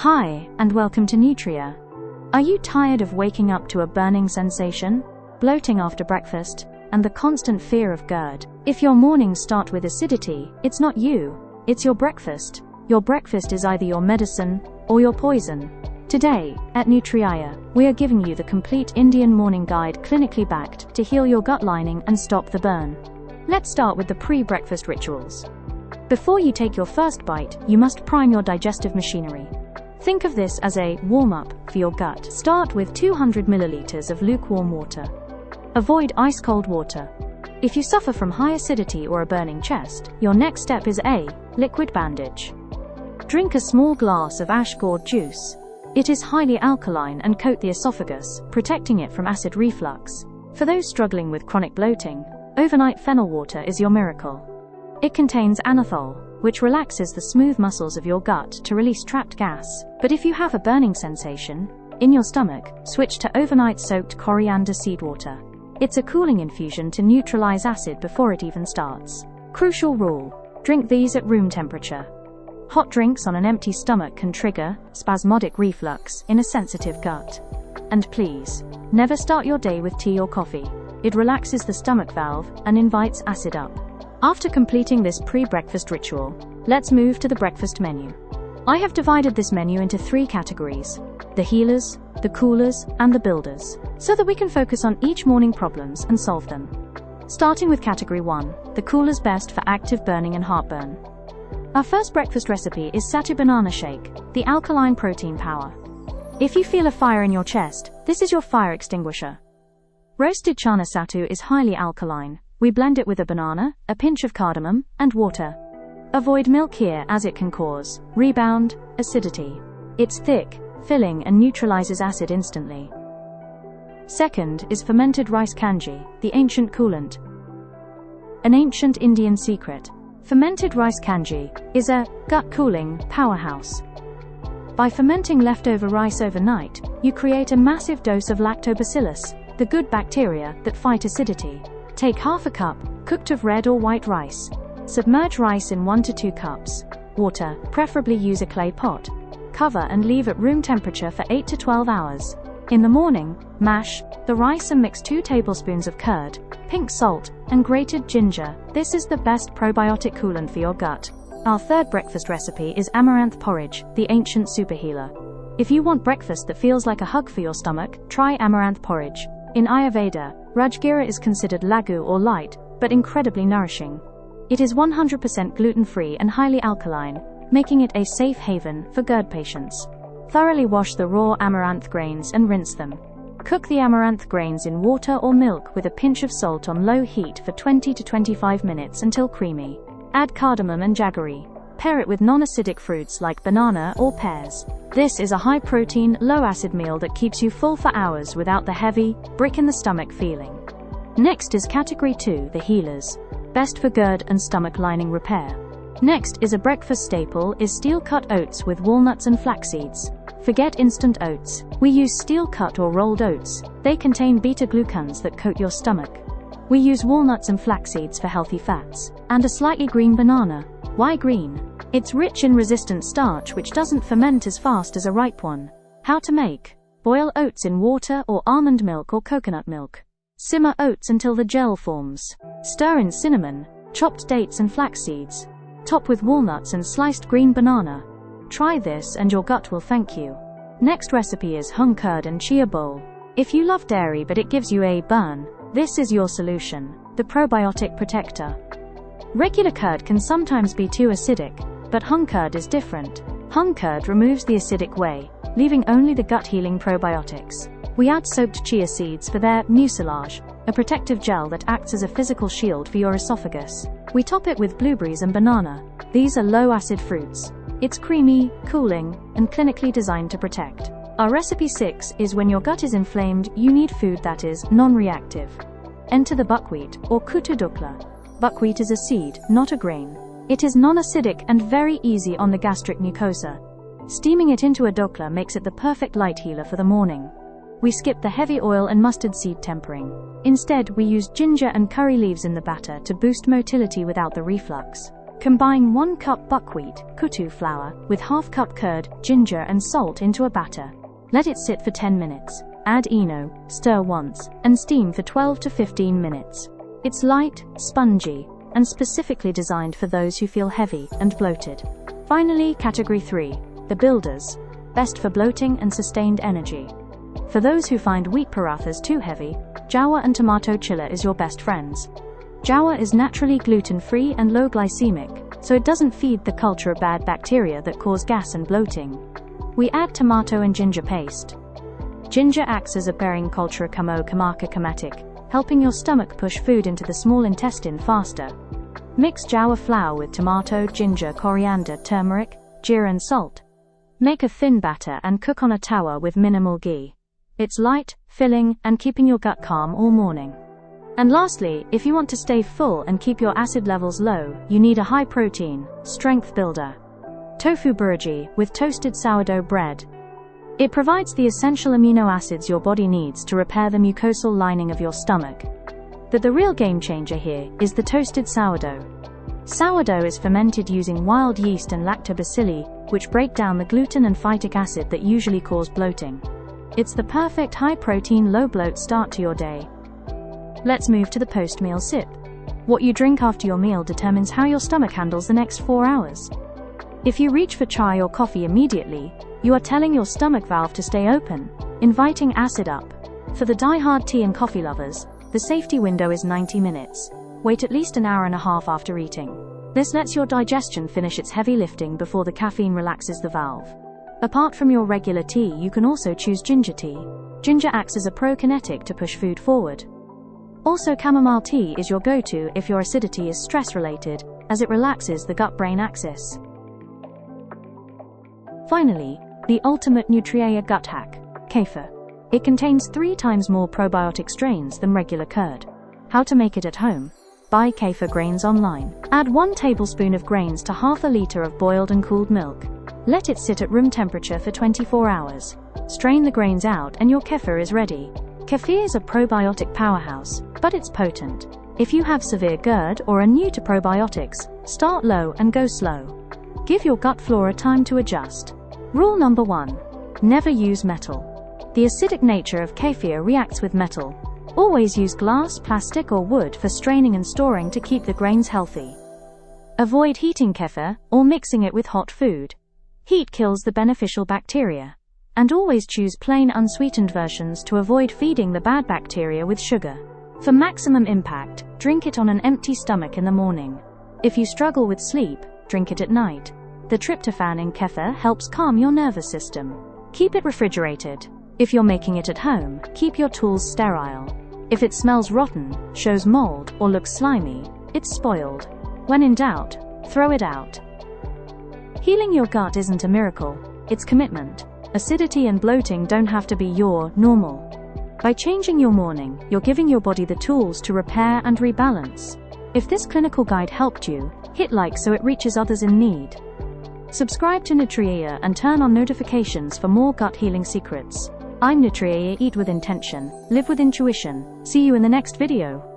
Hi, and welcome to Nutrieya. Are you tired of waking up to a burning sensation, bloating after breakfast, and the constant fear of GERD? If your mornings start with acidity, it's not you, it's your breakfast. Your breakfast is either your medicine or your poison. Today, at Nutrieya, we are giving you the complete Indian morning guide, clinically backed, to heal your gut lining and stop the burn. Let's start with the pre-breakfast rituals. Before you take your first bite, you must prime your digestive machinery. Think of this as a warm-up for your gut. Start with 200 milliliters of lukewarm water. Avoid ice-cold water. If you suffer from high acidity or a burning chest, your next step is a liquid bandage. Drink a small glass of ash gourd juice. It is highly alkaline and coat the esophagus, protecting it from acid reflux. For those struggling with chronic bloating, overnight fennel water is your miracle. It contains anethol, which relaxes the smooth muscles of your gut to release trapped gas. But if you have a burning sensation in your stomach, switch to overnight soaked coriander seed water. It's a cooling infusion to neutralize acid before it even starts. Crucial rule: drink these at room temperature. Hot drinks on an empty stomach can trigger spasmodic reflux in a sensitive gut. And please, never start your day with tea or coffee. It relaxes the stomach valve and invites acid up. After completing this pre-breakfast ritual, let's move to the breakfast menu. I have divided this menu into 3 categories: the healers, the coolers, and the builders, so that we can focus on each morning problems and solve them. Starting with category 1, the coolers best for active burning and heartburn. Our first breakfast recipe is Sattu-Banana Shake, the alkaline protein power. If you feel a fire in your chest, this is your fire extinguisher. Roasted chana sattu is highly alkaline. We blend it with a banana, a pinch of cardamom, and water. Avoid milk here as it can cause rebound acidity. It's thick, filling, and neutralizes acid instantly. Second is Fermented Rice Kanji, the ancient coolant. An ancient Indian secret. Fermented Rice Kanji is a gut-cooling powerhouse. By fermenting leftover rice overnight, you create a massive dose of lactobacillus, the good bacteria that fight acidity. Take half a cup, cooked of red or white rice. Submerge rice in 1 to 2 cups. Water, preferably use a clay pot. Cover and leave at room temperature for 8 to 12 hours. In the morning, mash the rice and mix 2 tablespoons of curd, pink salt, and grated ginger. This is the best probiotic coolant for your gut. Our third breakfast recipe is Amaranth Porridge, the ancient superhealer. If you want breakfast that feels like a hug for your stomach, try Amaranth Porridge. In Ayurveda, Rajgira is considered lagu or light, but incredibly nourishing. It is 100% gluten-free and highly alkaline, making it a safe haven for GERD patients. Thoroughly wash the raw amaranth grains and rinse them. Cook the amaranth grains in water or milk with a pinch of salt on low heat for 20 to 25 minutes until creamy. Add cardamom and jaggery. Pair it with non-acidic fruits like banana or pears. This is a high-protein, low-acid meal that keeps you full for hours without the heavy, brick-in-the-stomach feeling. Next is category 2, the healers. Best for GERD and stomach lining repair. Next is a breakfast staple is steel-cut oats with walnuts and flax seeds. Forget instant oats. We use steel-cut or rolled oats. They contain beta-glucans that coat your stomach. We use walnuts and flax seeds for healthy fats. And a slightly green banana. Why green? It's rich in resistant starch which doesn't ferment as fast as a ripe one. How to make? Boil oats in water or almond milk or coconut milk. Simmer oats until the gel forms. Stir in cinnamon, chopped dates and flax seeds. Top with walnuts and sliced green banana. Try this and your gut will thank you. Next recipe is hung curd and chia bowl. If you love dairy but it gives you a burn, this is your solution, the probiotic protector. Regular curd can sometimes be too acidic, but hung curd is different. Hung curd removes the acidic whey, leaving only the gut-healing probiotics. We add soaked chia seeds for their mucilage, a protective gel that acts as a physical shield for your esophagus. We top it with blueberries and banana. These are low-acid fruits. It's creamy, cooling, and clinically designed to protect. Our recipe 6 is when your gut is inflamed, you need food that is non-reactive. Enter the buckwheat, or Kuttu Dhokla. Buckwheat is a seed, not a grain. It is non-acidic and very easy on the gastric mucosa. Steaming it into a dhokla makes it the perfect light healer for the morning. We skip the heavy oil and mustard seed tempering. Instead, we use ginger and curry leaves in the batter to boost motility without the reflux. Combine 1 cup buckwheat, Kuttu flour, with half cup curd, ginger and salt into a batter. Let it sit for 10 minutes. Add Eno, stir once, and steam for 12 to 15 minutes. It's light, spongy, and specifically designed for those who feel heavy and bloated. Finally, Category 3, the builders. Best for bloating and sustained energy. For those who find wheat parathas too heavy, Jowar-Tomato Chilla is your best friends. Jowar is naturally gluten-free and low glycemic, so it doesn't feed the culture of bad bacteria that cause gas and bloating. We add tomato and ginger paste. Ginger acts as a bearing culture chematic, helping your stomach push food into the small intestine faster. Mix Jowar flour with tomato, ginger, coriander, turmeric, jeera and salt. Make a thin batter and cook on a tawa with minimal ghee. It's light, filling, and keeping your gut calm all morning. And lastly, if you want to stay full and keep your acid levels low, you need a high-protein, strength builder. Tofu burji, with toasted sourdough bread. It provides the essential amino acids your body needs to repair the mucosal lining of your stomach. But the real game changer here is the toasted sourdough. Sourdough is fermented using wild yeast and lactobacilli, which break down the gluten and phytic acid that usually cause bloating. It's the perfect high-protein, low-bloat start to your day. Let's move to the post-meal sip. What you drink after your meal determines how your stomach handles the next 4 hours. If you reach for chai or coffee immediately, you are telling your stomach valve to stay open, inviting acid up. For the die-hard tea and coffee lovers, the safety window is 90 minutes. Wait at least an hour and a half after eating. This lets your digestion finish its heavy lifting before the caffeine relaxes the valve. Apart from your regular tea, you can also choose ginger tea. Ginger acts as a prokinetic to push food forward. Also, chamomile tea is your go-to if your acidity is stress-related, as it relaxes the gut-brain axis. Finally, the ultimate Nutrieya gut hack, kefir. It contains 3 times more probiotic strains than regular curd. How to make it at home? Buy kefir grains online. Add 1 tablespoon of grains to half a liter of boiled and cooled milk. Let it sit at room temperature for 24 hours. Strain the grains out and your kefir is ready. Kefir is a probiotic powerhouse, but it's potent. If you have severe GERD or are new to probiotics, start low and go slow. Give your gut flora time to adjust. Rule number 1. Never use metal. The acidic nature of kefir reacts with metal. Always use glass, plastic or wood for straining and storing to keep the grains healthy. Avoid heating kefir or mixing it with hot food. Heat kills the beneficial bacteria. And always choose plain unsweetened versions to avoid feeding the bad bacteria with sugar. For maximum impact, drink it on an empty stomach in the morning. If you struggle with sleep, drink it at night. The tryptophan in kefir helps calm your nervous system. Keep it refrigerated. If you're making it at home, keep your tools sterile. If it smells rotten, shows mold, or looks slimy, it's spoiled. When in doubt, throw it out. Healing your gut isn't a miracle, it's commitment. Acidity and bloating don't have to be your normal. By changing your morning, you're giving your body the tools to repair and rebalance. If this clinical guide helped you, hit like so it reaches others in need. Subscribe to Nutrieya and turn on notifications for more gut healing secrets. I'm Nutrieya, eat with intention, live with intuition. See you in the next video.